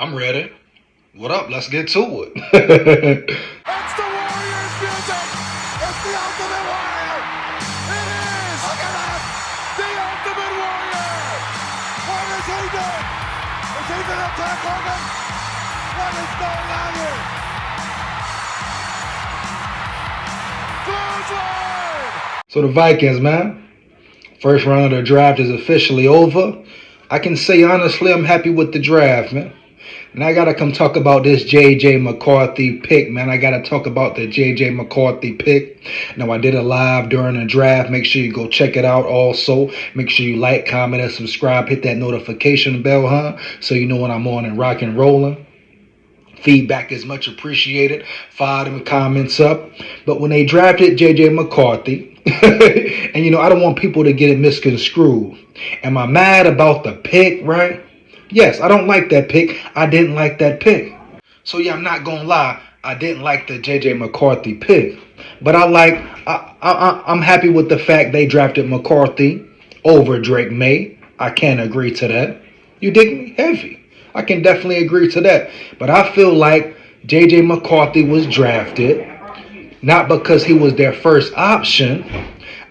I'm ready. What up? Let's get to it. It's the Warriors music. It's the Ultimate Warrior. It is. Look at that. The Ultimate Warrior. What is he doing? Is he going to attack Hogan? What is going on here? Clothesline. So the Vikings, man. First round of the draft is officially over. I can say honestly, I'm happy with the draft, man. And I gotta come talk about this J.J. McCarthy pick, man. I gotta talk about the J.J. McCarthy pick. Now, I did a live during the draft. Make sure you go check it out also. Make sure you like, comment, and subscribe. Hit that notification bell, so you know when I'm on and rock and rolling. Feedback is much appreciated. Fire them comments up. But when they drafted J.J. McCarthy, and I don't want people to get it misconstrued. Am I mad about the pick, right? Yes, I don't like that pick. I didn't like that pick. So yeah, I'm not gonna lie. I didn't like the J.J. McCarthy pick. But I'm happy with the fact they drafted McCarthy over Drake May. I can agree to that. You dig me? Heavy. I can definitely agree to that. But I feel like J.J. McCarthy was drafted not because he was their first option.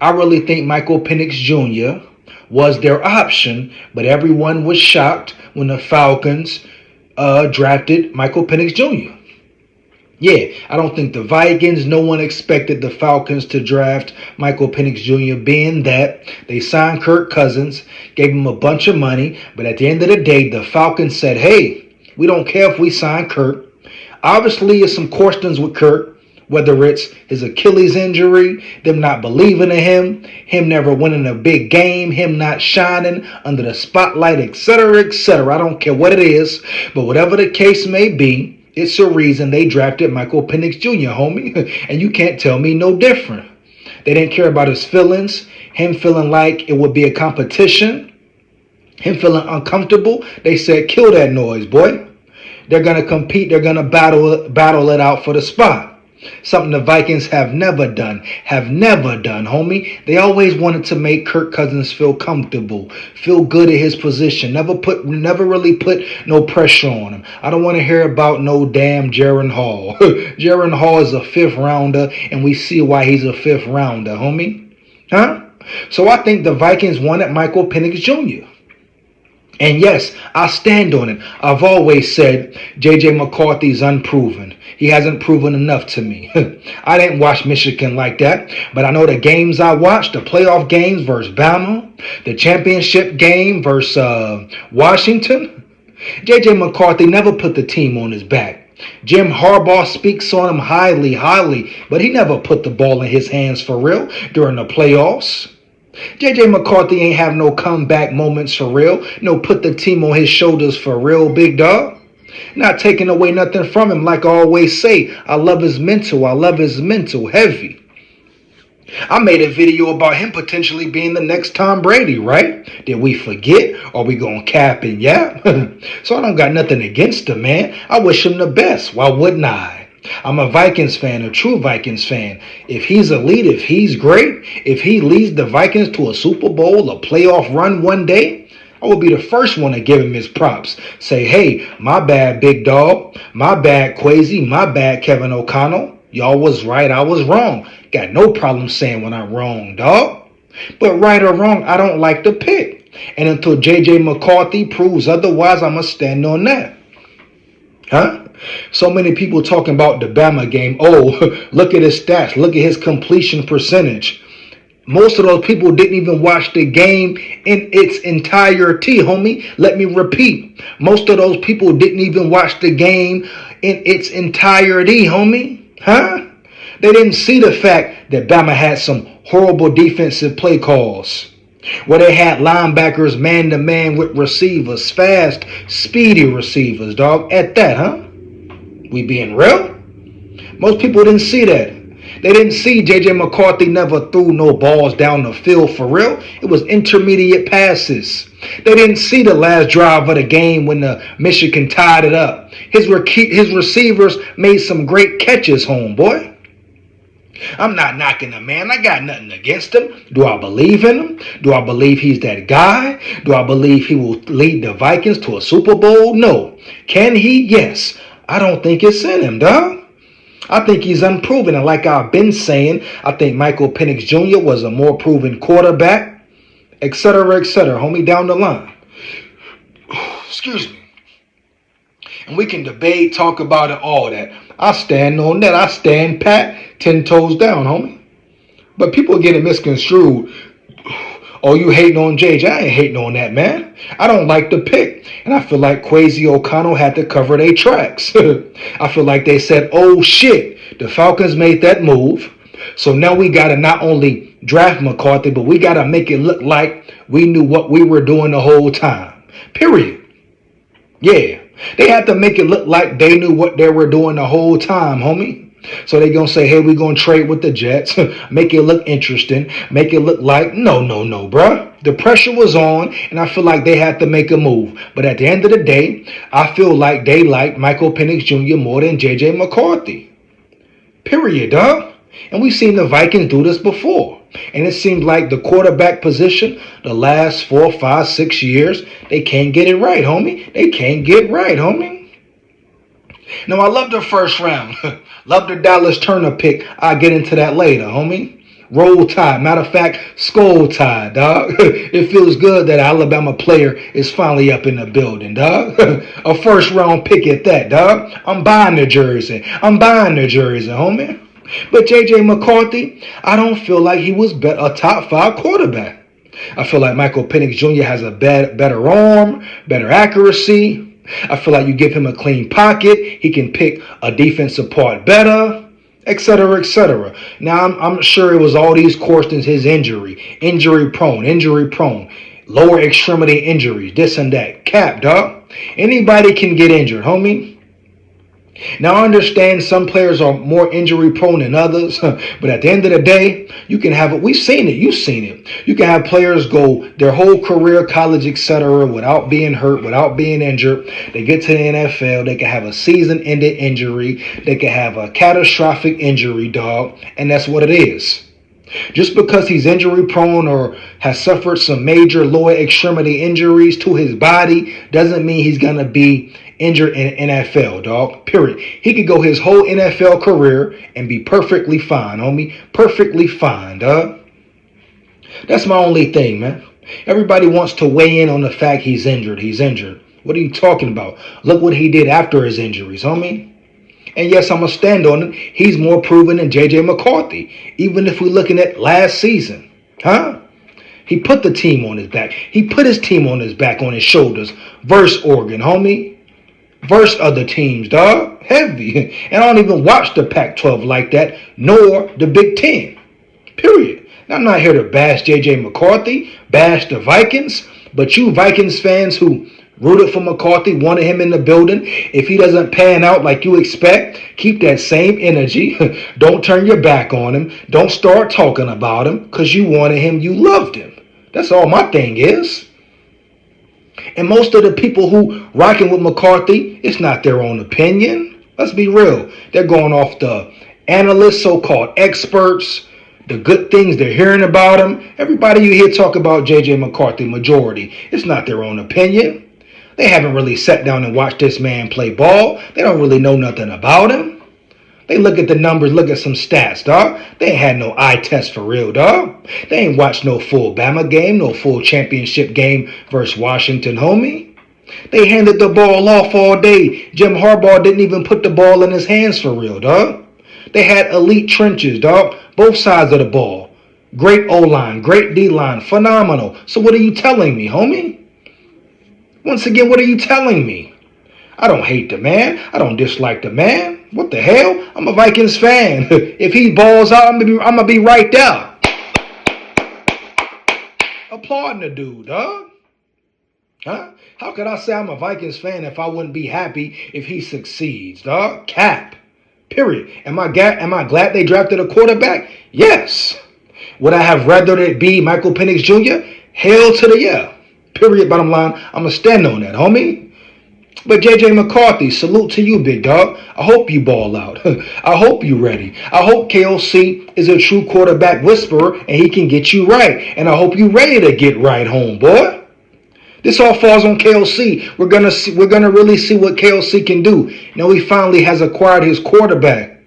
I really think Michael Penix Jr. was their option, but everyone was shocked when the Falcons drafted Michael Penix Jr. Yeah, I don't think the Vikings, no one expected the Falcons to draft Michael Penix Jr., being that they signed Kirk Cousins, gave him a bunch of money, but at the end of the day, the Falcons said, hey, we don't care if we sign Kirk. Obviously, there's some questions with Kirk, whether it's his Achilles injury, them not believing in him never winning a big game, him not shining under the spotlight, etc., etc. I don't care what it is, but whatever the case may be, it's a reason they drafted Michael Penix Jr., homie, and you can't tell me no different. They didn't care about his feelings, him feeling like it would be a competition, him feeling uncomfortable. They said, kill that noise, boy. They're going to compete, they're going to battle it out for the spot. Something the Vikings have never done, homie. They always wanted to make Kirk Cousins feel comfortable, feel good at his position, never really put no pressure on him. I don't want to hear about no damn Jaren Hall. Jaren Hall is a fifth rounder, and we see why he's a fifth rounder, homie. So I think the Vikings wanted Michael Penix Jr. And yes, I stand on it. I've always said J.J. McCarthy's unproven. He hasn't proven enough to me. I didn't watch Michigan like that, but I know the games I watched, the playoff games versus Bama, the championship game versus Washington. J.J. McCarthy never put the team on his back. Jim Harbaugh speaks on him highly, but he never put the ball in his hands for real during the playoffs. J.J. McCarthy ain't have no comeback moments for real. No put the team on his shoulders for real, big dog. Not taking away nothing from him, like I always say. I love his mental heavy. I made a video about him potentially being the next Tom Brady, right? Did we forget? Are we gonna cap and yap? So I don't got nothing against him, man. I wish him the best. Why wouldn't I? I'm a Vikings fan, a true Vikings fan. If he's elite, if he's great, if he leads the Vikings to a Super Bowl, a playoff run one day, I will be the first one to give him his props. Say, hey, my bad, big dog. My bad, Quasi. My bad, Kevin O'Connell. Y'all was right, I was wrong. Got no problem saying when I'm wrong, dog. But right or wrong, I don't like the pick. And until J.J. McCarthy proves otherwise, I'm going to stand on that. So many people talking about the Bama game. Oh, look at his stats. Look at his completion percentage. Most of those people didn't even watch the game in its entirety, homie. Let me repeat. Most of those people didn't even watch the game in its entirety, homie. They didn't see the fact that Bama had some horrible defensive play calls, where they had linebackers man-to-man with receivers, fast, speedy receivers, dog. At that, We being real? Most people didn't see that. They didn't see J.J. McCarthy never threw no balls down the field for real. It was intermediate passes. They didn't see the last drive of the game when the Michigan tied it up. His receivers made some great catches, homeboy. I'm not knocking the man. I got nothing against him. Do I believe in him? Do I believe he's that guy? Do I believe he will lead the Vikings to a Super Bowl? No. Can he? Yes. I don't think it's in him, dog. I think he's unproven. And like I've been saying, I think Michael Penix Jr. was a more proven quarterback, etc., homie, down the line. Excuse me. And we can debate, talk about it, all that. I stand on that. I stand pat, 10 toes down, homie. But people are getting misconstrued. Oh, you hating on JJ? I ain't hating on that, man. I don't like the pick. And I feel like Kwesi O'Connell had to cover their tracks. I feel like they said, oh, shit, the Falcons made that move. So now we got to not only draft McCarthy, but we got to make it look like we knew what we were doing the whole time. Period. Yeah. They had to make it look like they knew what they were doing the whole time, homie. So they going to say, hey, we're going to trade with the Jets. Make it look interesting. Make it look like, no, bruh. The pressure was on, and I feel like they had to make a move. But at the end of the day, I feel like they liked Michael Penix Jr. more than J.J. McCarthy. Period, dog. And we've seen the Vikings do this before. And it seems like the quarterback position, the last 4, 5, 6 years, they can't get it right, homie. They can't get right, homie. Now, I love the first round. Love the Dallas Turner pick. I'll get into that later, homie. Roll Tide. Matter of fact, SKOL Tide, dog. It feels good that an Alabama player is finally up in the building, dog. A first round pick at that, dog. I'm buying the jersey, homie. But J.J. McCarthy, I don't feel like he was a top 5 quarterback. I feel like Michael Penix Jr. has a better arm, better accuracy. I feel like you give him a clean pocket, he can pick a defensive part better, etc. Now, I'm sure it was all these questions, his injury prone, lower extremity injuries, this and that. Cap, dog. Anybody can get injured, homie. Now, I understand some players are more injury prone than others, but at the end of the day, you can have it. We've seen it. You've seen it. You can have players go their whole career, college, etc., without being hurt, without being injured. They get to the NFL. They can have a season-ending injury. They can have a catastrophic injury, dog, and that's what it is. Just because he's injury prone or has suffered some major lower extremity injuries to his body doesn't mean he's going to be injured in NFL, dog. Period. He could go his whole NFL career and be perfectly fine, homie. Perfectly fine, dog. That's my only thing, man. Everybody wants to weigh in on the fact he's injured. What are you talking about? Look what he did after his injuries, homie. And yes, I'm going to stand on it. He's more proven than J.J. McCarthy. Even if we're looking at last season. Huh? He put the team on his back. He put his team on his back, on his shoulders. Versus Oregon, homie. Versus other teams, dog. Heavy. And I don't even watch the Pac-12 like that, nor the Big Ten. Period. Now, I'm not here to bash J.J. McCarthy, bash the Vikings. But you Vikings fans who rooted for McCarthy, wanted him in the building. If he doesn't pan out like you expect, keep that same energy. Don't turn your back on him. Don't start talking about him because you wanted him, you loved him. That's all my thing is. And most of the people who rocking with McCarthy, it's not their own opinion. Let's be real. They're going off the analysts, so-called experts, the good things they're hearing about him. Everybody you hear talk about J.J. McCarthy, majority, it's not their own opinion. They haven't really sat down and watched this man play ball. They don't really know nothing about him. They look at the numbers, look at some stats, dog. They ain't had no eye test for real, dog. They ain't watched no full Bama game, no full championship game versus Washington, homie. They handed the ball off all day. Jim Harbaugh didn't even put the ball in his hands for real, dog. They had elite trenches, dog. Both sides of the ball. Great O-line, great D-line, phenomenal. So what are you telling me, homie? Once again, what are you telling me? I don't hate the man. I don't dislike the man. What the hell? I'm a Vikings fan. If he balls out, I'm gonna be right there. Applauding the dude, dog. Huh? How could I say I'm a Vikings fan if I wouldn't be happy if he succeeds, dog? Cap. Period. Am I glad they drafted a quarterback? Yes. Would I have rather it be Michael Penix Jr.? Hell to the yeah. Period. Bottom line, I'm going to stand on that, homie. But JJ McCarthy, salute to you, big dog. I hope you ball out. I hope you ready. I hope KOC is a true quarterback whisperer and he can get you right. And I hope you ready to get right home, boy. This all falls on KOC. We're gonna really see what KOC can do. Now he finally has acquired his quarterback.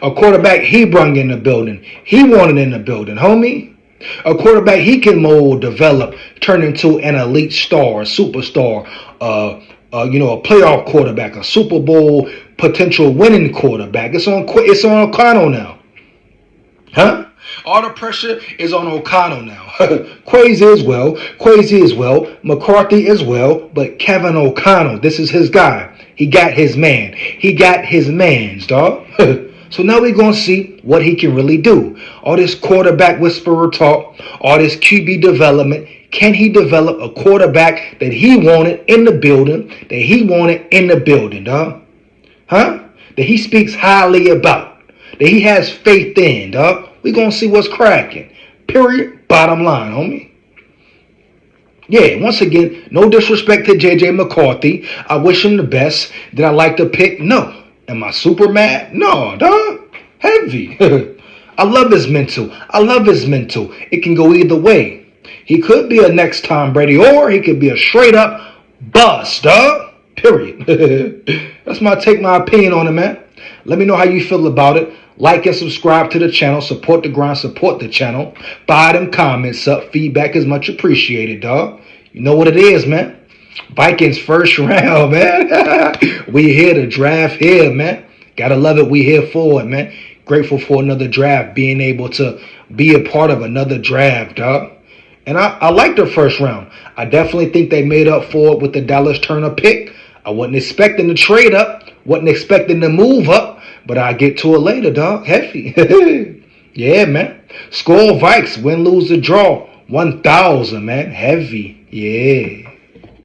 A quarterback he brung in the building. He wanted in the building, homie. A quarterback he can mold, develop, turn into an elite star, a superstar, a playoff quarterback, a Super Bowl potential winning quarterback. It's on O'Connell now, huh? All the pressure is on O'Connell now. Quasi as well, McCarthy as well, but Kevin O'Connell, this is his guy. He got his man. He got his mans, dog. So now we're going to see what he can really do. All this quarterback whisperer talk, all this QB development. Can he develop a quarterback that he wanted in the building, dog? Huh? That he speaks highly about, that he has faith in, dog? We're going to see what's cracking. Period. Bottom line, homie. Yeah, once again, no disrespect to JJ McCarthy. I wish him the best. Did I like the pick? No. Am I super mad? No, dog. Heavy. I love his mental. It can go either way. He could be a next Tom Brady, or he could be a straight up bust, dog. Period. That's my opinion on it, man. Let me know how you feel about it. Like and subscribe to the channel. Support the grind. Support the channel. Buy them comments up. Feedback is much appreciated, dog. You know what it is, man. Vikings first round, man. We here to draft here, man. Gotta love it. We here for it, man. Grateful for another draft. Being able to be a part of another draft, dog. And I like the first round. I definitely think they made up for it with the Dallas Turner pick. I wasn't expecting to trade up. Wasn't expecting to move up. But I'll get to it later, dog. Heavy. Yeah, man. SKOL VIKES. Win, lose, or draw. 1,000, man. Heavy. Yeah.